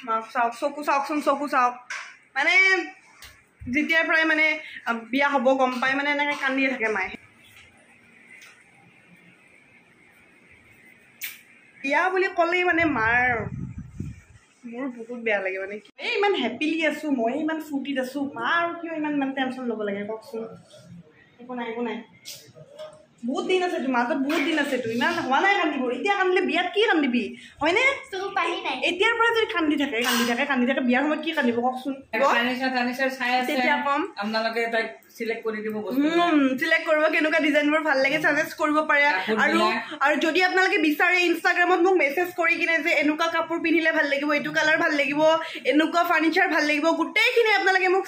মাক চাওক চকু চাওকচোন চকু চাওক মানে যেতিয়াৰ পৰাই মানে বিয়া হ'ব গম পাই মানে এনেকৈ কান্দিয়ে থাকে মায়ে বিয়া বুলি ক'লেই মানে মাৰ মোৰ বহুত বেয়া লাগে মানে এই ইমান হেপিলি আছোঁ মই ইমান ফূৰ্তিত আছোঁ মা আৰু কিয় ইমান মানে টেনশ্যন ল'ব লাগে কওকচোন একো নাই বহুত দিন আছে মাজত বহুত দিন আছে ইমান হোৱা নাই কান্দিব এতিয়া কান্দিলে বিয়াত কি কান্দিবি হয়নে এতিয়াৰ পৰা যদি কান্দি থাকে বিয়াৰ সময়ত কি কান্দিব কওকচোন তেতিয়া কম আপোনালোকে তাইক চিলেক্ট কৰি দিব চিলেক্ট কৰিব কেনেকুৱা ডিজাইনবোৰ ভাল লাগে ছাজেষ্ট কৰিব পাৰে আৰু যদি আপোনালোকে বিচাৰে ইনষ্টাগ্ৰামত মোক মেছেজ কৰি কিনে যে এনেকুৱা কাপোৰ পিন্ধিলে ভাল লাগিব এইটো কালাৰ ভাল লাগিব এনেকুৱা ফাৰ্নিচাৰ ভাল লাগিব গোটেইখিনি আপোনালোকে মোক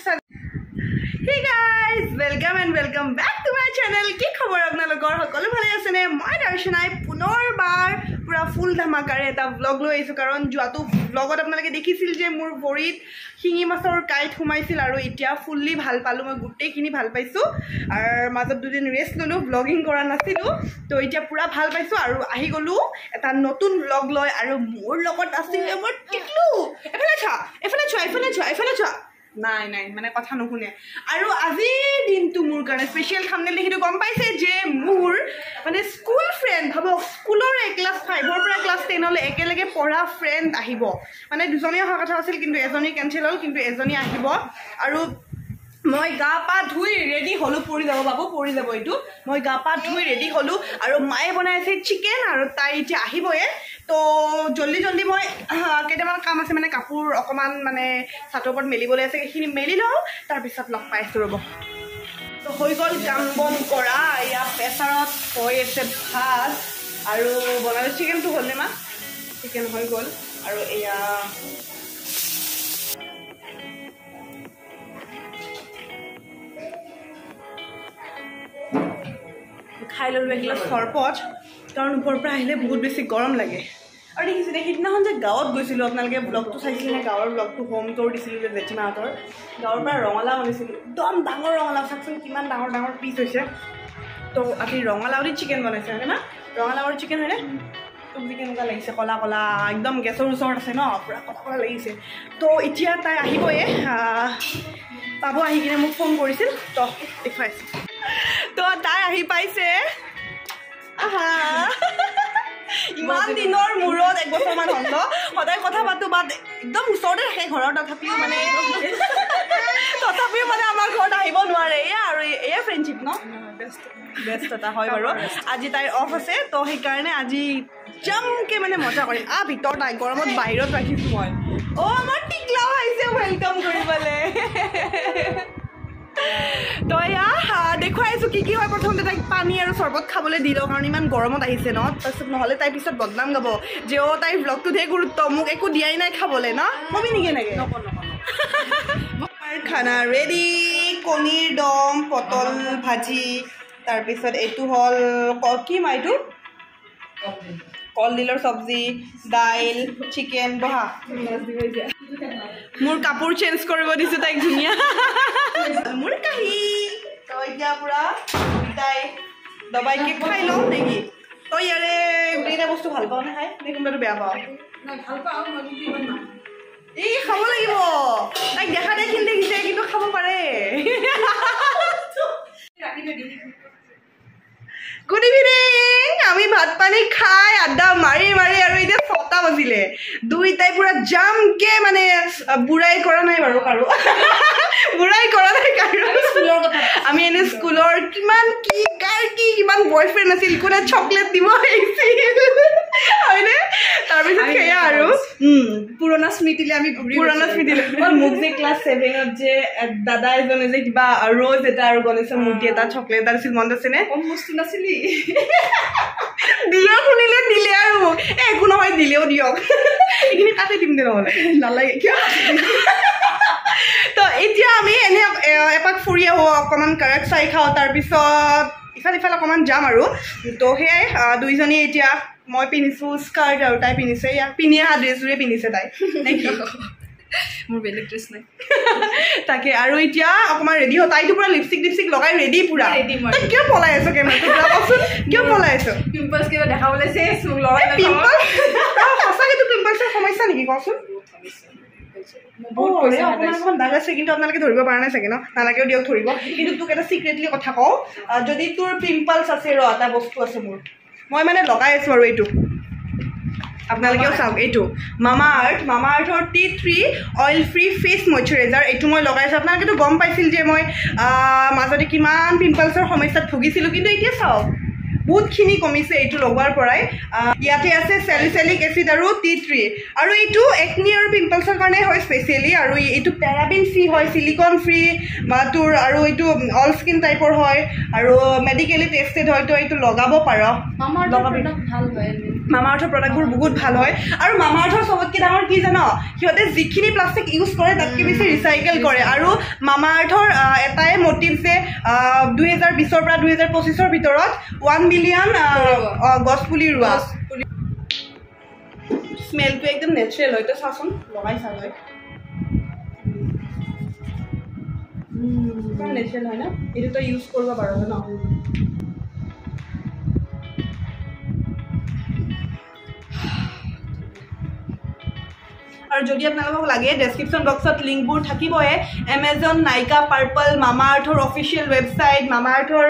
Hey guys, welcome and welcome back to my channel. কি খবৰ আপোনালোকৰ সকলো ভালে আছে নে মই দৰ্শনাই পুনৰবাৰ পুৰা ফুল ধামাকাৰে এটা ব্লগ লৈ আহিছোঁ কাৰণ যোৱাটো ব্লগত আপোনালোকে দেখিছিল যে মোৰ ভৰিত শিঙি মাছৰ কাইট সোমাইছিল আৰু এতিয়া ফুল্লি ভাল পালোঁ মই গোটেইখিনি ভাল পাইছোঁ আৰু মাজত দুদিন ৰেষ্ট ল'লোঁ ব্লগিং কৰা নাছিলোঁ তো এতিয়া পুৰা ভাল পাইছোঁ আৰু আহি গ'লোঁ এটা নতুন ব্লগ লৈ আৰু মোৰ লগত আছিল মোৰ টিকলু এফালে চোৱা নাই মানে কথা নুশুনে আৰু আজিৰ দিনটো মোৰ কাৰণে স্পেচিয়েল থাম্বনেইল দেখিটো গম পাইছে যে মোৰ মানে স্কুল ফ্ৰেণ্ড ভাবক স্কুলৰ ক্লাছ 5ৰ পৰা ক্লাছ 10লৈ একেলগে পঢ়া ফ্ৰেণ্ড আহিব মানে দুজনী অহা কথা আছিল কিন্তু এজনী কেঞ্চেল হ'ল কিন্তু এজনী আহিব আৰু মই গা পা ধুই ৰেডি হ'লোঁ পৰি যাব এইটো মই গা পা ধুই ৰেডি হ'লোঁ আৰু মায়ে বনাই আছে চিকেন আৰু তাই এতিয়া আহিবয়ে তো জল্দি মই কেইটামান কাম আছে মানে কাপোৰ অকণমান মানে ছাতৰ ওপৰত মেলিবলৈ আছে সেইখিনি মেলি লওঁ তাৰপিছত লগ পাই আছোঁ ৰ'ব তো হৈ গ'ল কাম বন কৰা এয়া প্ৰেছাৰত হৈ আছে ভাত আৰু বনালোঁ চিকেনটো হ'লনে মা চিকেন হৈ গ'ল আৰু এয়া খাই ল'লোঁ এগিলাচ চৰবত কাৰণ ওপৰৰ পৰা আহিলে বহুত বেছি গৰম লাগে আৰু দেখিছিলে সিদিনাখন যে গাঁৱত গৈছিলোঁ আপোনালোকে ব্লগটো চাইছিলে গাঁৱৰ ব্লগটো হোম টুৰ দিছিলোঁ যে জেঠিমাহঁতৰ গাঁৱৰ পৰা ৰঙালাও আনিছিলোঁ একদম ডাঙৰ ৰঙালাও চাওকচোন কিমান ডাঙৰ পিচ হৈছে তো আজি ৰঙালাও দি চিকেন বনাইছে হয়নে মা ৰঙালাওৰ চিকেন হয়নে চব্জি কেনেকুৱা লাগিছে কলা একদম গেছৰ ওচৰত আছে ন পুৰা কলা লাগিছে তো এতিয়া তাই আহিবয়ে পাব আহি কিনে মোক ফোন কৰিছিল তো দেখুৱাইছোঁ তো তাই আহি পাইছে ইমান দিনৰ মূৰত 1 বছৰমান হ'ল ন সদায় কথা পাতোঁ বাট একদম ওচৰতে থাকে ঘৰৰ তথাপিও মানে আমাৰ ঘৰত আহিব নোৱাৰে এয়া আৰু এয়া ফ্ৰেণ্ডশ্বিপ ন ব্যস্ততা হয় বাৰু আজি তাইৰ অফ আছে তো সেইকাৰণে আজি জমকে মানে মজা কৰিম ভিতৰত নাই গৰমত বাহিৰত ৰাখিছোঁ মই আমাৰ টিকলাও আহিছে ৱেলকাম কৰিবলৈ তো এয়া দেখুৱাইছোঁ কি হয় প্ৰথমতে তাইক পানী আৰু চৰবত খাবলৈ দি লওঁ কাৰণ ইমান গৰমত আহিছে ন তাৰপিছত নহ'লে তাইৰ পিছত বদনাম গাব যে তাইৰ ব্লগটোত হে গুৰুত্ব মোক একো দিয়াই নাই খাবলৈ ন কবি নেকি এনেকৈ খানা ৰেডি কণীৰ দম পটল ভাজি তাৰপিছত এইটো হ'ল কি মা এইটো কলডিলৰ চব্জি দাইল চিকেন বহা মোৰ কাপোৰ চেঞ্জ কৰিব দিছোঁ তাইক ধুনীয়া মোৰ কাহি তই এতিয়া পুৰা তাই দবাইকে খাই লওঁ নেকি তই ইয়াৰে গোটেইকেইটা বস্তু ভাল পাওঁ নে খাই নে কোনোবাটো বেয়া পাওঁ এই খাব লাগিব তাইক দেখা দেখিছে কিন্তু খাব পাৰে গুড ইভিনিং আমি ভাত পানী খাই আড্ডা মাৰি আৰু এতিয়া 6টা বাজিলে দুইটাই পুৰা জামকে মানে বুঢ়াই কৰা নাই বাৰু কাৰো আমি এনে স্কুলৰ কিমান কিমান বয়ফ্ৰেণ্ড আছিল কোনে চকলেট দিব আহিছিল হয়নে তাৰপিছত সেয়া আৰু পুৰণা স্মৃতিলৈ মোক যে ক্লাছ 7ত যে দাদা এজনে যে কিবা ৰ'জ এটা আৰু গণেশৰ মূৰ্তি এটা চকলেট এটা দিছিল মনত আছেনে কম বস্তু নাছিলি দিলেও শুনিলে দিলে আৰু মোক একো নহয় দিলেও দিয়ক এইখিনি কাটি দিম দে নহ'লে নালাগে কিয় তো এতিয়া আমি এনে এপাক ফুৰি আহোঁ অকণমান কাৰেক্ট চাই খাওঁ তাৰপিছত ইফালে অকণমান যাম আৰু তো সেয়াই দুইজনী এতিয়া মই পিন্ধিছোঁ স্কাৰ্ট আৰু তাই পিন্ধিছে ইয়াক পিন্ধি অহা ড্ৰেছযোৰে পিন্ধিছে তাই নেকি মোৰ বেলেগ ড্ৰেছ নাই তাকে আৰু এতিয়া অকণমান ৰেডি হয় তাইতো পুৰা লিপষ্টিক লগাই ৰেডি পুৰা তই কিয় পলাই আছ কেমেৰাটো কচোন কিয় পলাই আছ পিম্পলছ কিবা দেখা ওলাইছে সঁচাকৈ তোৰ পিম্পলছৰ সমস্যা নেকি কচোন অকণমান দাগ আছে কিন্তু আপোনালোকে ধৰিব পৰা নাই চাগে ন নালাগেও দিয়ক ধৰিব কিন্তু তোক এটা চিক্ৰেটলি কথা কওঁ যদি তোৰ পিম্পলছ আছে এটা বস্তু আছে মোৰ মই মানে লগাই আছোঁ আৰু এইটো আপোনালোকেও চাওক এইটো মামা আৰ্থৰ T3 oil free face moisturiser এইটো মই লগাইছোঁ আপোনালোকেতো গম পাইছিল যে মই মাজতে কিমান পিম্পলছৰ সমস্যাত ভুগিছিলোঁ কিন্তু এতিয়া চাওক বহুতখিনি কমিছে এইটো লগোৱাৰ পৰাই ইয়াতে আছে চেলিচিলিক এচিড আৰু T3 আৰু এইটো একনি আৰু পিম্পলছৰ কাৰণে হয় স্পেচিয়েলি আৰু এইটো পেৰাবিন ফ্ৰী হয় চিলিকন ফ্ৰী বা তোৰ আৰু এইটো অল স্কিন টাইপৰ হয় আৰু মেডিকেলি টেষ্টেড হয় তো এইটো লগাব পাৰ মামা আৰ্থৰ প্ৰডাক্টবোৰ বহুত ভাল হয় আৰু মামা আৰ্থৰ চবতকৈ ডাঙৰ কি জান সিহঁতে যিখিনি প্লাষ্টিক ইউজ কৰে তাতকৈ বেছি ৰিচাইকেল কৰে আৰু মামা আৰ্থৰ এটাই মটিভ যে 2020ৰ পৰা 2025ৰ ভিতৰত 1 মিলিয়ন গছ পুলি ৰোৱা স্মেলটো একদম নেচাৰেল হয় তো চাচোন লগাই চা হয় নেচাৰেল হয় ন এইটো তই ইউজ কৰিব পাৰ ন আৰু যদি আপোনালোকক লাগে ডেছক্ৰিপশ্যন বক্সত লিংকবোৰ থাকিবই এমেজন নাইকা পাৰ্পল মামা আৰ্থৰ অফিচিয়েল ৱেবছাইট মামা আৰ্থৰ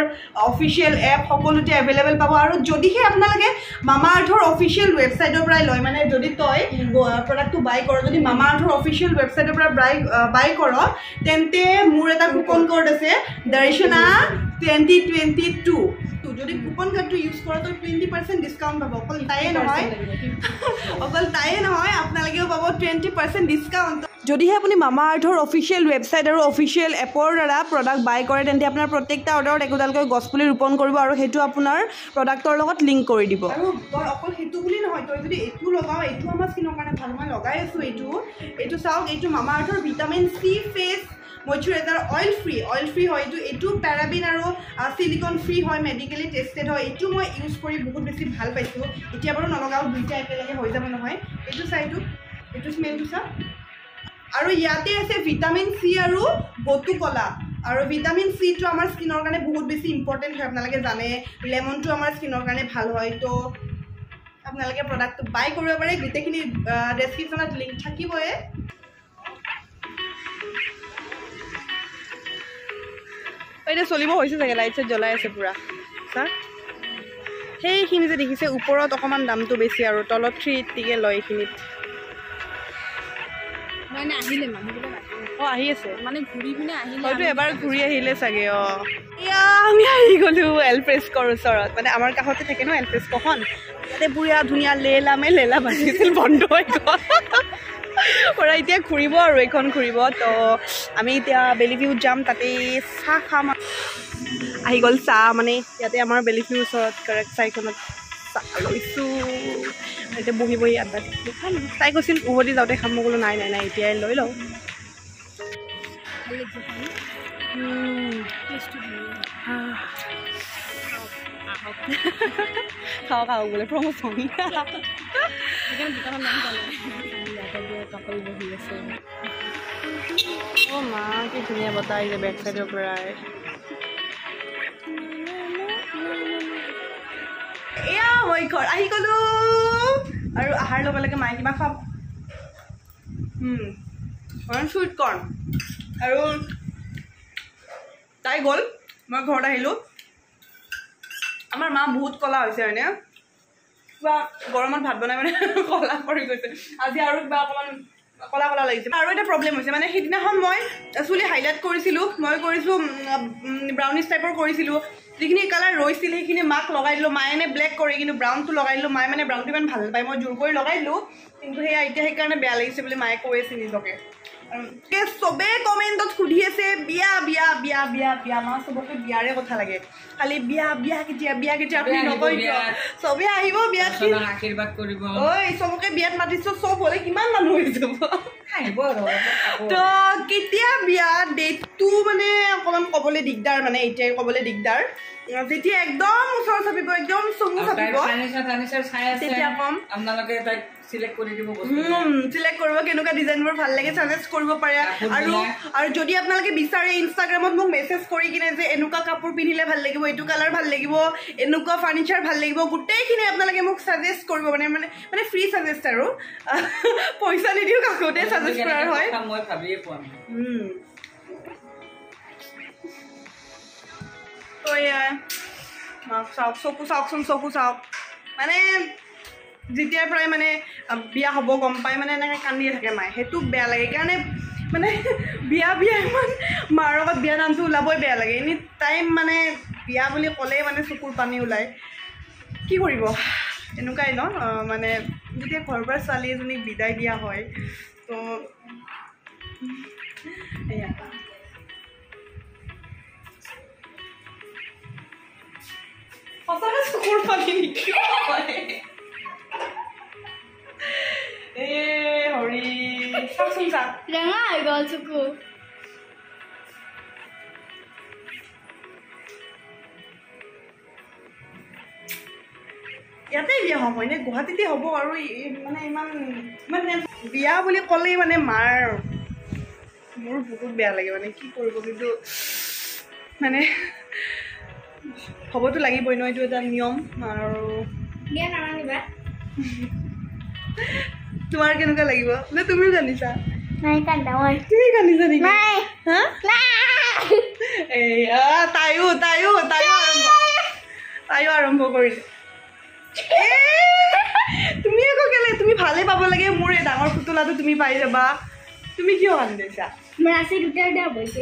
অফিচিয়েল এপ সকলোতে এভেইলেবল পাব আৰু যদিহে আপোনালোকে মামা আৰ্থৰ অফিচিয়েল ৱেবছাইটৰ পৰাই লয় মানে যদি তই প্ৰডাক্টটো বাই কৰ যদি মামা আৰ্থৰ অফিচিয়েল ৱেবছাইটৰ পৰা বাই কৰ তেন্তে মোৰ এটা কুপন কোড আছে দৰ্শনা 2022 যদি কুপন কোডটো ইউজ কৰ তো 20% ডিসকাউন্ট পাব অকল তাইয়ে নহয় আপোনালোকেও পাব 20% ডিসকাউন্ট যদিহে আপুনি মামা আৰ্থৰ অফিচিয়েল ৱেবছাইট আৰু অফিচিয়েল এপৰ দ্বাৰা প্ৰডাক্ট বাই কৰে তেন্তে আপোনাৰ প্ৰত্যেকটা অৰ্ডাৰত একোডালকৈ গছপুলি ৰোপণ কৰিব আৰু সেইটো আপোনাৰ প্ৰডাক্টৰ লগত লিংক কৰি দিব আৰু তই অকল সেইটো বুলি নহয় তই যদি এইটো লগাও এইটো আমাৰ স্কিনৰ কাৰণে ভাল মই লগাই আছোঁ এইটো চাওক এইটো মামা আৰ্থৰ vitamin C face moisturiser oil free হয় এইটো পেৰাবিন আৰু চিলিকন ফ্ৰী হয় মেডিকেলি টেষ্টেড হয় এইটো মই ইউজ কৰি বহুত বেছি ভাল পাইছোঁ এতিয়া বাৰু নলগাওঁ দুইটা একেলগে হৈ যাব নহয় এইটো চা এইটো স্মেলটো চা আৰু ইয়াতে আছে ভিটামিন চি আৰু বটু কলা আৰু ভিটামিন চিটো আমাৰ স্কিনৰ কাৰণে বহুত বেছি ইম্পৰ্টেণ্ট হয় আপোনালোকে জানে লেমনটো আমাৰ স্কিনৰ কাৰণে ভাল হয় তো আপোনালোকে প্ৰডাক্টটো বাই কৰিব পাৰে গোটেইখিনি ডেছক্ৰিপশ্যনত লিংক থাকিবই এতিয়া চলিব হৈছে চাগে লাইট চাইট জ্বলাই আছে পুৰা চা সেইখিনি যে দেখিছে ওপৰত অকণমান দামটো বেছি আৰু তলত 380কৈ লয় এইখিনিত মানে আহিলে মানুহবিলাক আহি আছে মানে ঘূৰি পিনে আহিলে হয়তো এবাৰ ঘূৰি আহিলে চাগে এয়া আমি আহি গ'লোঁ এলফ্ৰেস্কোৰ ওচৰত মানে আমাৰ কাষতে থাকে ন এলফ্ৰেস্কোখন তাতে পুৰা ধুনীয়া লেলা বাজিছিল বন্ধ হৈ গ'ল পৰা এতিয়া ঘূৰিব আৰু এইখন ঘূৰিব তো আমি এতিয়া বেলিভিউত যাম তাতে চাহ খাম আহি গ'ল চাহ মানে ইয়াতে আমাৰ বেলিভিউৰ ওচৰত কাৰেক্ট চাইখনত চাহ লৈছোঁ এতিয়া বহি আড্ডা খাম তাই কৈছিল উভতি যাওঁতে খাম মই বোলো নাই এতিয়াই লৈ লওঁ খাওক বোলে প্ৰমোচন কাপোৰ বহি আছে মা কি ধুনীয়া বতাহ আহিছে বেক চাইডৰ পৰাই এয়া মই ঘৰ আহি গ'লো আৰু অহাৰ লগে লগে মায়ে কিবা খাব চুইট কৰ্ণ আৰু তাই গ'ল মই ঘৰত আহিলোঁ আমাৰ মা বহুত কলা হৈছে হয়নে কিবা গৰমত ভাত বনাই মানে কলা কৰি গৈছে আজি আৰু কিবা অকণমান কলা লাগিছে আৰু এটা প্ৰব্লেম হৈছে মানে সেইদিনাখন মই চুলি হাইলাইট কৰিছিলোঁ মই কৰিছোঁ ব্ৰাউনিছ টাইপৰ কৰিছিলোঁ যিখিনি কালাৰ ৰৈছিল সেইখিনি মাক লগাই দিলোঁ মায়ে এনে ব্লেক কৰে কিন্তু ব্ৰাউনটো লগাই দিলোঁ মায়ে মানে ব্ৰাউনটো ইমান ভাল পায় মই জোৰ কৰি লগাই দিলোঁ কিন্তু সেয়া এতিয়া সেইকাৰণে বেয়া লাগিছে বুলি মায়ে কৈ আছে নিজকে চবে কমেণ্টত সুধি আছে বিয়া মা চবকে বিয়াৰে কথা লাগে খালি বিয়া কেতিয়া আপুনি নকয় চবে আহিব বিয়াত আশীৰ্বাদ কৰিব ঐ চবকে বিয়াত মাতিছো চব হ'লে কিমান মানুহ হৈ যাব তো কেতিয়া বিয়া ডেটটো মানে অকণমান ক'বলৈ দিগদাৰ মানে এতিয়াই ক'বলৈ দিগদাৰ যেতিয়া একদম ওচৰ চাপিব একদম চমু চাপিব তেতিয়া কম আপোনালোকে তাইক সিলেক্ট কৰি দিব সিলেক্ট কৰিব কেনেকুৱা ডিজাইনবোৰ ভাল লাগে সাজেষ্ট কৰিব পাৰে আৰু যদি আপোনালোকে বিচাৰে ইনষ্টাগ্ৰামত মোক মেছেজ কৰি কিনে যে এনেকুৱা কাপোৰ পিন্ধিলে ভাল লাগিব এইটো কালাৰ ভাল লাগিব এনেকুৱা ফাৰ্নিচাৰ ভাল লাগিব গোটেইখিনি আপোনালোকে মোক সাজেষ্ট কৰিব মানে ফ্ৰী সাজেষ্ট আৰু পইচা নিদিও কাকোতে সাজেষ্ট কৰাৰ হয় মই ভাবিয়ে পোৱা নাই তো চাওক চকু চাওকচোন চকু চাওক মানে যেতিয়াৰ পৰাই মানে বিয়া হ'ব গম পাই মানে এনেকৈ কান্দিয়ে থাকে মায়ে সেইটো বেয়া লাগে কাৰণে মানে বিয়া ইমান মাৰ লগত বিয়া নামটো ওলাবই বেয়া লাগে এনি টাইম মানে বিয়া বুলি ক'লেই মানে চকুৰ পানী ওলায় কি কৰিব এনেকুৱাই ন মানে যেতিয়া ঘৰৰ পৰা ছোৱালী এজনীক বিদায় দিয়া হয় তো এয়া সঁচাকৈ চকুৰ পানী নেকি হৰি চাওকচোন চাওক ৰঙা হৈ গ'ল চকু ইয়াতে বিয়া হ'ব এনে গুৱাহাটীতে হ'ব আৰু মানে ইমান বিয়া বুলি ক'লেই মানে মোৰ বহুত বেয়া লাগে মানে কি কৰিব কিন্তু মানে হ'বতো লাগিবই ন এইটো এটা নিয়ম আৰু বিয়া নামানিবা তোমাৰ কেনেকুৱা লাগিব নে তুমিও জানিছা নাই কান্দা মই তুমি কান্দিছা নেকি নাই হা তাইও আৰম্ভ কৰিলে তুমি আকৌ কেলে তুমি ভালে পাব লাগে মোৰ এই ডাঙৰ পুতলাটো তুমি পাই যাবা তুমি কিয় কান্দিছা মোৰ আছে দুটা বৈছে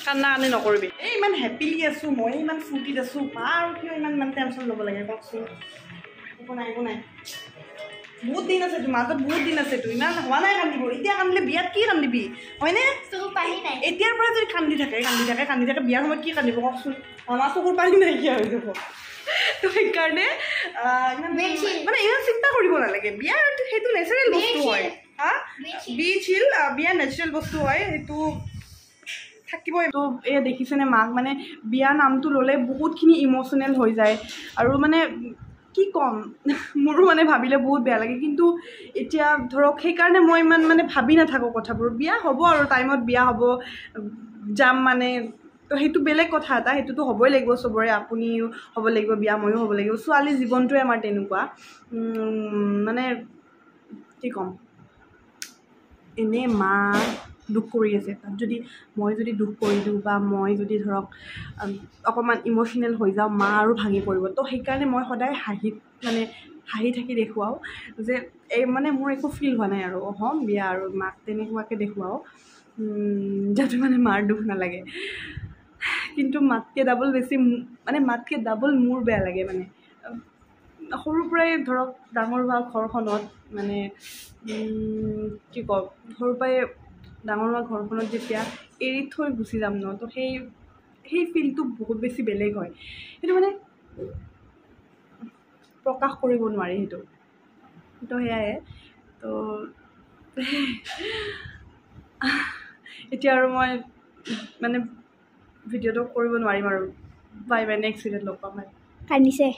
কান্দা কান্দি নকৰিবি এই ইমান হেপিলি আছোঁ মই ইমান ফূৰ্তিত আছোঁ মা আৰু কিয় ইমান টেনশ্যন ল'ব লাগে কওকচোন একো নাই বহুত দিন আছে মাজত বহুত দিন আছেতো ইমান হোৱা নাই কান্দিব এতিয়া কান্দিলে বিয়াত কি কান্দিবি হয়নে চকু পানী নাই এতিয়াৰ পৰা যদি কান্দি থাকে বিয়াৰ সময়ত কি কান্দিব কওকচোন আমাৰ চকুৰ পানী নাইকিয়া হৈ যাব তো সেইকাৰণে মানে ইমান চিন্তা কৰিব নালাগে বিয়া সেইটো নেচাৰেল বস্তু হয় হা বিয়া নেচাৰেল বস্তু হয় সেইটো থাকিবই তো এয়া দেখিছেনে মাক মানে বিয়া নামটো ল'লে বহুতখিনি ইম'চনেল হৈ যায় আৰু মানে কি ক'ম মোৰো মানে ভাবিলে বহুত বেয়া লাগে কিন্তু এতিয়া ধৰক সেইকাৰণে মই ইমান মানে ভাবি নাথাকোঁ কথাবোৰ বিয়া হ'ব আৰু টাইমত বিয়া হ'ব যাম মানে তো সেইটো বেলেগ কথা এটা সেইটোতো হ'বই লাগিব চবৰে আপুনিও হ'ব লাগিব বিয়া ময়ো হ'ব লাগিব ছোৱালীৰ জীৱনটোৱে আমাৰ তেনেকুৱা মানে কি ক'ম এনেই মা দুখ কৰি আছে তাত যদি মই যদি দুখ কৰি দিওঁ বা মই যদি ধৰক অকণমান ইম'চনেল হৈ যাওঁ মা আৰু ভাঙি পৰিব তো সেইকাৰণে মই সদায় হাঁহি থাকি দেখুৱাওঁ যে এই মানে মোৰ একো ফিল হোৱা নাই আৰু হ'ম বিয়া আৰু মাক তেনেকুৱাকৈ দেখুৱাওঁ যাতে মানে মাৰ দুখ নালাগে কিন্তু মাতকৈ ডাবল মোৰ বেয়া লাগে মানে সৰুৰ পৰাই ধৰক ডাঙৰ হোৱা ঘৰখনত মানে কি কওঁ সৰুৰ পৰাই ডাঙৰ হোৱা ঘৰখনত যেতিয়া এৰি থৈ গুচি যাম ন তো সেই ফিলটো বহুত বেছি বেলেগ হয় সেইটো মানে প্ৰকাশ কৰিব নোৱাৰি সেইটো তো সেয়াই তো এতিয়া আৰু মই মানে ভিডিঅ'টো কৰিব নোৱাৰিম আৰু বাই নেক্সট ভিডিঅ'ত লগ পাম কান্দিছে